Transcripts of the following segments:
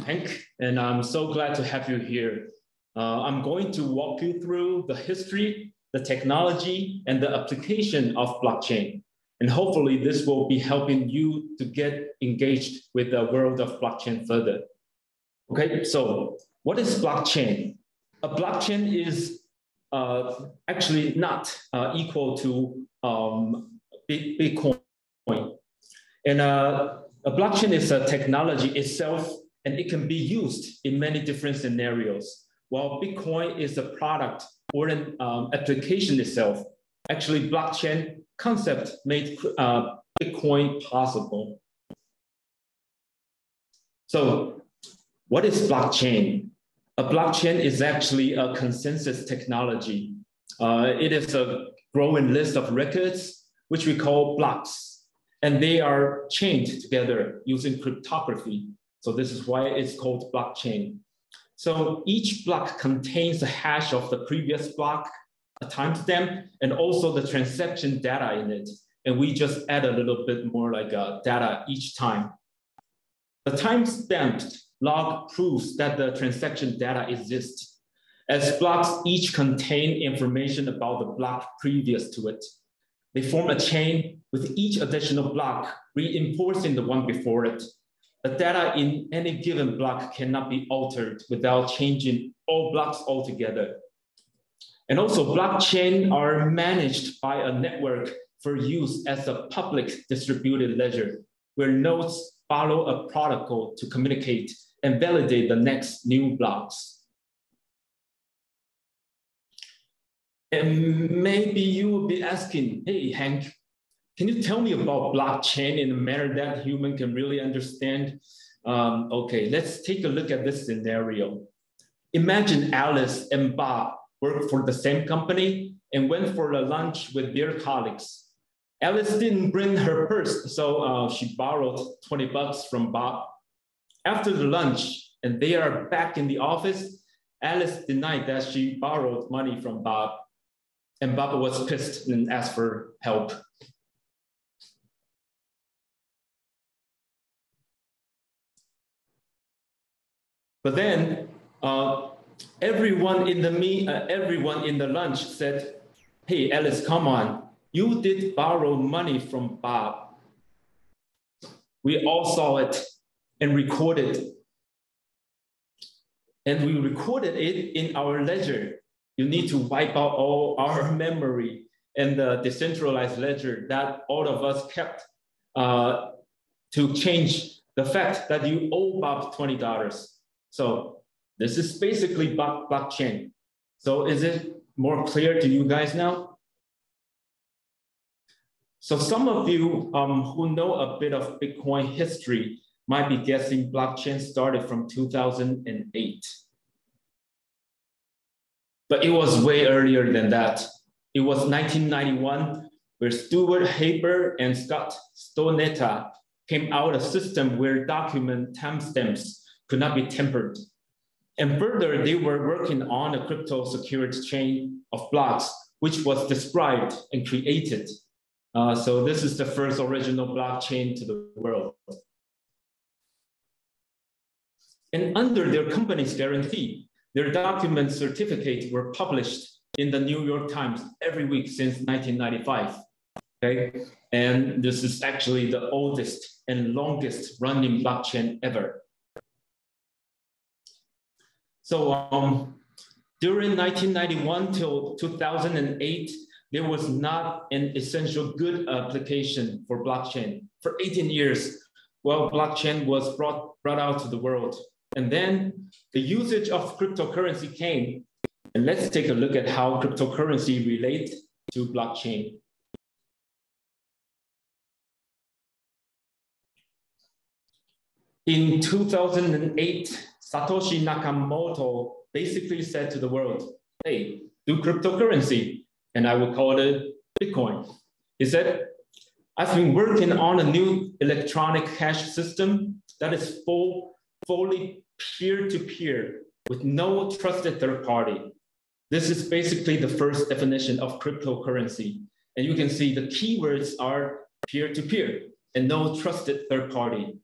Hank, and I'm so glad to have you here. I'm going to walk you through the history, the technology, and the application of blockchain. And hopefully this will be helping you to get engaged with the world of blockchain further. Okay, so what is blockchain? A blockchain is actually not equal to Bitcoin. And a blockchain is a technology itself, and it can be used in many different scenarios. While Bitcoin is a product or an application itself, actually blockchain concept made Bitcoin possible. So what is blockchain? A blockchain is actually a consensus technology. It is a growing list of records, which we call blocks, and they are chained together using cryptography. So this is why it's called blockchain. So each block contains a hash of the previous block, a timestamp, and also the transaction data in it. And we just add a little bit more like data each time. The timestamped log proves that the transaction data exists, as blocks each contain information about the block previous to it. They form a chain with each additional block reinforcing the one before it. The data in any given block cannot be altered without changing all blocks altogether. And also blockchain are managed by a network for use as a public distributed ledger, where nodes follow a protocol to communicate and validate the next new blocks. And maybe you will be asking, hey, Hank, can you tell me about blockchain in a manner that human can really understand? Okay, let's take a look at this scenario. Imagine Alice and Bob work for the same company and went for a lunch with their colleagues. Alice didn't bring her purse, so she borrowed 20 bucks from Bob. After the lunch, and they are back in the office, Alice denied that she borrowed money from Bob, and Bob was pissed and asked for help. But then everyone in the lunch said, hey, Alice, come on. You did borrow money from Bob. We all saw it and recorded it. And we recorded it in our ledger. You need to wipe out all our memory and the decentralized ledger that all of us kept to change the fact that you owe Bob $20. So this is basically blockchain. So is it more clear to you guys now? So some of you who know a bit of Bitcoin history might be guessing blockchain started from 2008. But it was way earlier than that. It was 1991, where Stuart Haber and Scott Stonetta came out with a system where document timestamps could not be tampered. And further, they were working on a crypto secured chain of blocks, which was described and created. So this is the first original blockchain to the world. And under their company's guarantee, their document certificates were published in the New York Times every week since 1995. Okay? And this is actually the oldest and longest running blockchain ever. So during 1991 till 2008, there was not an essential good application for blockchain. For 18 years, well, blockchain was brought out to the world. And then the usage of cryptocurrency came. And let's take a look at how cryptocurrency relates to blockchain. In 2008, Satoshi Nakamoto basically said to the world, hey, do cryptocurrency, and I will call it Bitcoin. He said, I've been working on a new electronic cash system that is fully peer-to-peer with no trusted third party. This is basically the first definition of cryptocurrency. And you can see the keywords are peer-to-peer and no trusted third party.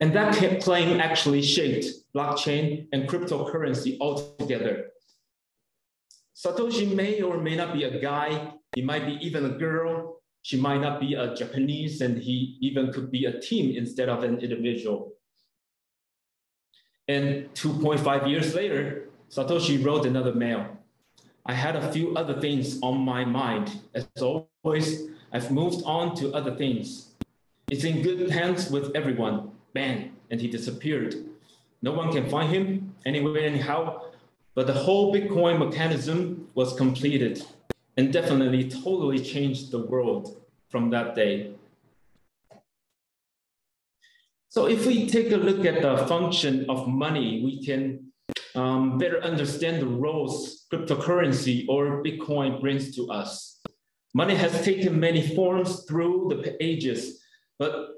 And that claim actually shaped blockchain and cryptocurrency altogether. Satoshi may or may not be a guy, he might be even a girl, she might not be a Japanese, and he even could be a team instead of an individual. And 2.5 years later, Satoshi wrote another mail. I had a few other things on my mind. As always, I've moved on to other things. It's in good hands with everyone. Bang, and he disappeared. No one can find him anywhere, anyhow, but the whole Bitcoin mechanism was completed and definitely totally changed the world from that day. So if we take a look at the function of money, we can better understand the roles cryptocurrency or Bitcoin brings to us. Money has taken many forms through the ages, but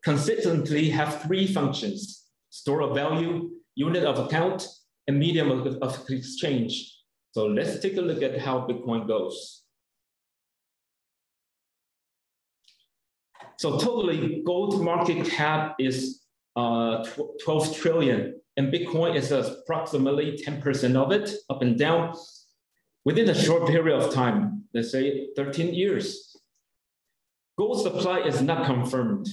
consistently have three functions: store of value, unit of account, and medium of exchange. So let's take a look at how Bitcoin goes. So totally, gold market cap is 12 trillion, and Bitcoin is approximately 10% of it, up and down, within a short period of time, let's say 13 years. Gold supply is not confirmed.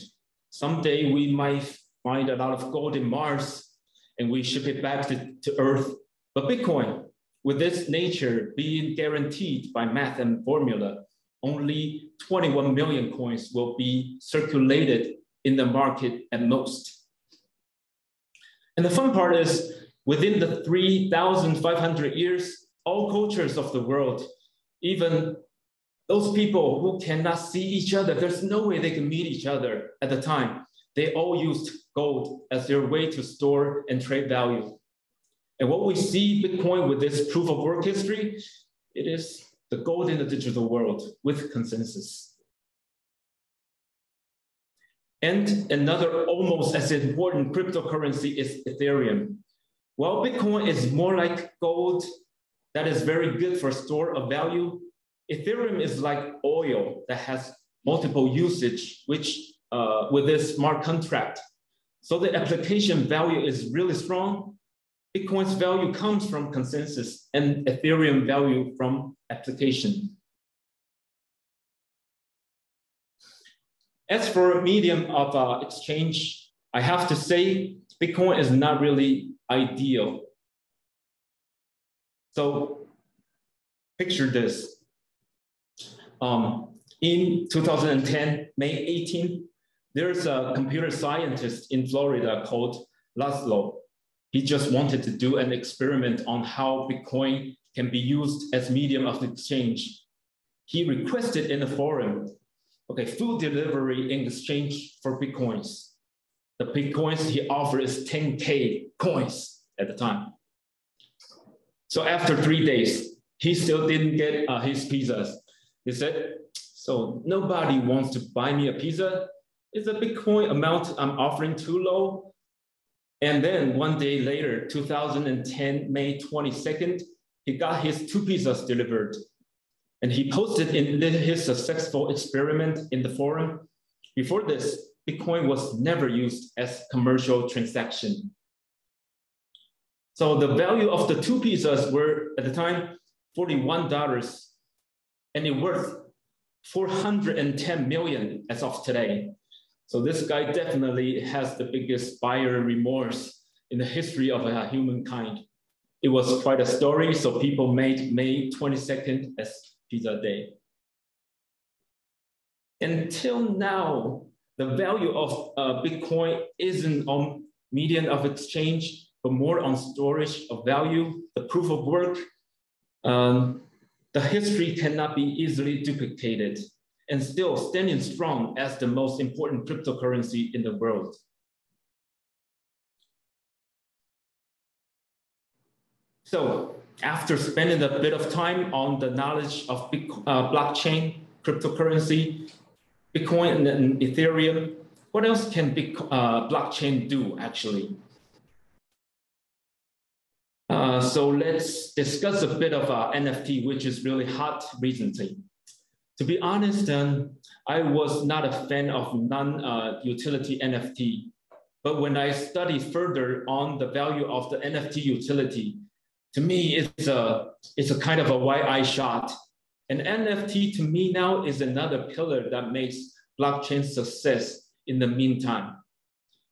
Someday we might find a lot of gold in Mars and we ship it back to Earth. But Bitcoin, with its nature being guaranteed by math and formula, only 21 million coins will be circulated in the market at most. And the fun part is, within the 3,500 years, all cultures of the world, even those people who cannot see each other, there's no way they can meet each other at the time. They all used gold as their way to store and trade value. And what we see Bitcoin with this proof of work history, it is the gold in the digital world with consensus. And another almost as important cryptocurrency is Ethereum. While Bitcoin is more like gold that is very good for store of value, Ethereum is like oil that has multiple usage, which with this smart contract. So the application value is really strong. Bitcoin's value comes from consensus and Ethereum value from application. As for medium of exchange, I have to say Bitcoin is not really ideal. So picture this. In 2010, May 18, there's a computer scientist in Florida called Laszlo. He just wanted to do an experiment on how Bitcoin can be used as medium of exchange. He requested in the forum, okay, food delivery in exchange for Bitcoins. The Bitcoins he offered is 10K coins at the time. So after 3 days, he still didn't get his pizzas. He said, so nobody wants to buy me a pizza? Is the Bitcoin amount I'm offering too low? And then 1 day later, 2010, May 22nd, he got his 2 pizzas delivered. And he posted in his successful experiment in the forum. Before this, Bitcoin was never used as commercial transaction. So the value of the 2 pizzas were at the time $41, and it worth 410 million as of today. So this guy definitely has the biggest buyer remorse in the history of humankind. It was quite a story, so people made May 22nd as Pizza Day. Until now, the value of Bitcoin isn't on medium of exchange, but more on storage of value, the proof of work. The history cannot be easily duplicated, and still standing strong as the most important cryptocurrency in the world. So after spending a bit of time on the knowledge of blockchain, cryptocurrency, Bitcoin and Ethereum, what else can blockchain do actually? So let's discuss a bit of NFT, which is really hot recently. To be honest, I was not a fan of non-utility NFT. But when I study further on the value of the NFT utility, to me, it's a kind of a wide eye shot. And NFT to me now is another pillar that makes blockchain success in the meantime.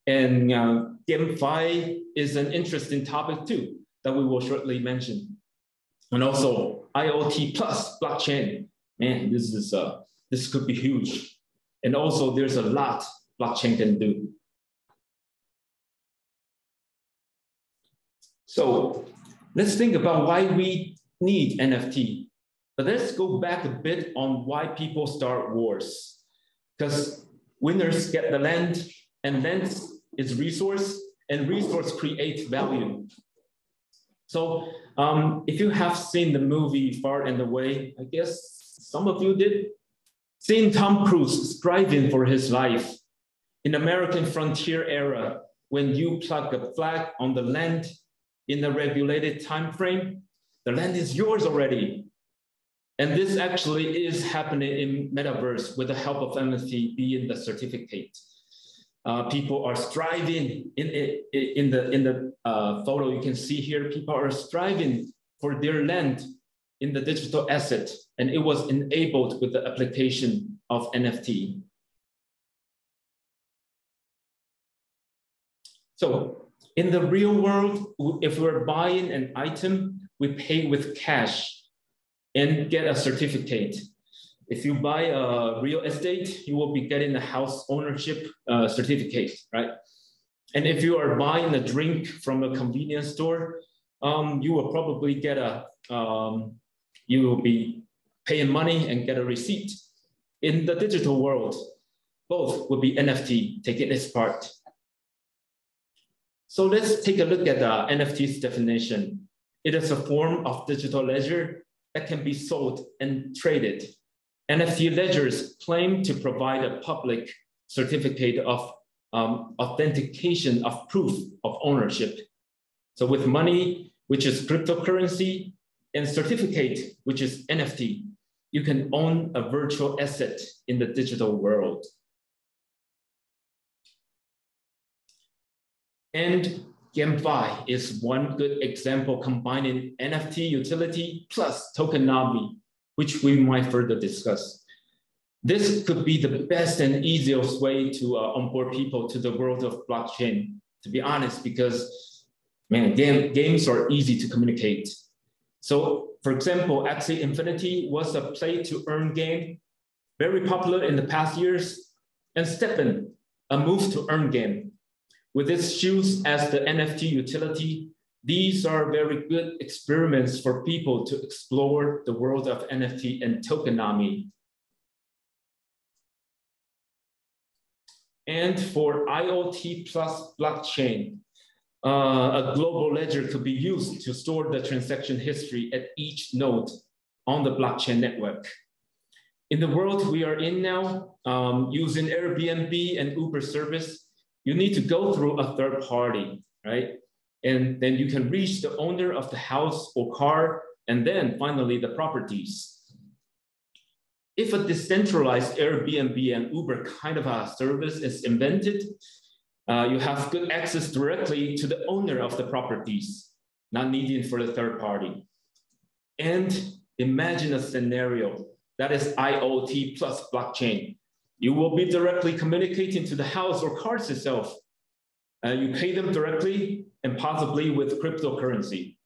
And GameFi is an interesting topic too that we will shortly mention. And also IoT plus blockchain. Man, this could be huge. And also there's a lot blockchain can do. So let's think about why we need NFT. But let's go back a bit on why people start wars. Because winners get the land, and land is resource, and resource creates value. So if you have seen the movie Far and Away, I guess some of you did, seeing Tom Cruise striving for his life in American frontier era, when you plug a flag on the land in a regulated time frame, the land is yours already. And this actually is happening in metaverse with the help of NFT being the certificate. People are striving in the photo you can see here. People are striving for their land in the digital asset, and it was enabled with the application of NFT. So in the real world, if we're buying an item, we pay with cash and get a certificate. If you buy a real estate, you will be getting a house ownership certificate, right? And if you are buying a drink from a convenience store, you will probably get you will be paying money and get a receipt. In the digital world, both will be NFT, taking its part. So let's take a look at NFT's definition. It is a form of digital ledger that can be sold and traded. NFT ledgers claim to provide a public certificate of authentication of proof of ownership. So with money, which is cryptocurrency, and certificate, which is NFT, you can own a virtual asset in the digital world. And GameFi is one good example combining NFT utility plus tokenomics, which we might further discuss. This could be the best and easiest way to onboard people to the world of blockchain, to be honest, because man, games are easy to communicate. So for example, Axie Infinity was a play to earn game, very popular in the past years, and Steppen, a move to earn game. With its shoes as the NFT utility, these are very good experiments for people to explore the world of NFT and tokenomics. And for IoT plus blockchain, a global ledger could be used to store the transaction history at each node on the blockchain network. In the world we are in now, using Airbnb and Uber service, you need to go through a third party, right? And then you can reach the owner of the house or car, and then finally the properties. If a decentralized Airbnb and Uber kind of a service is invented, you have good access directly to the owner of the properties, not needing for the third party. And imagine a scenario that is IoT plus blockchain. You will be directly communicating to the house or cars itself. You pay them directly and possibly with cryptocurrency.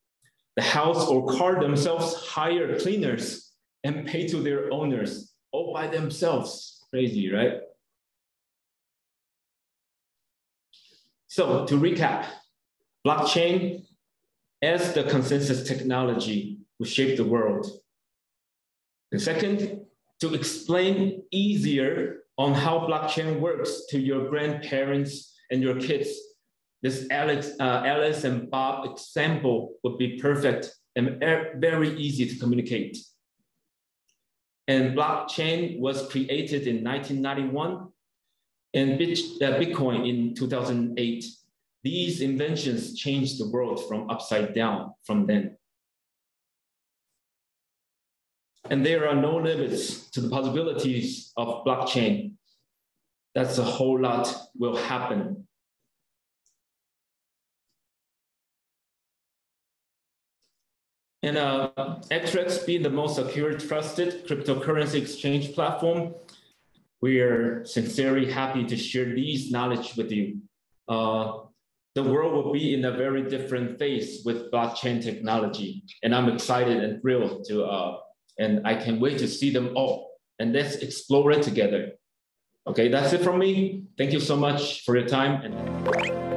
The house or car themselves hire cleaners and pay to their owners all by themselves. Crazy, right? So to recap, blockchain as the consensus technology will shape the world. And second, to explain easier on how blockchain works to your grandparents and your kids, this Alice and Bob example would be perfect and very easy to communicate. And blockchain was created in 1991 and Bitcoin in 2008. These inventions changed the world from upside down from then. And there are no limits to the possibilities of blockchain. That's a whole lot will happen. And XREX being the most secure, trusted cryptocurrency exchange platform, we are sincerely happy to share these knowledge with you. The world will be in a very different phase with blockchain technology, and I'm excited and thrilled to, and I can't wait to see them all. And let's explore it together. Okay, that's it from me. Thank you so much for your time.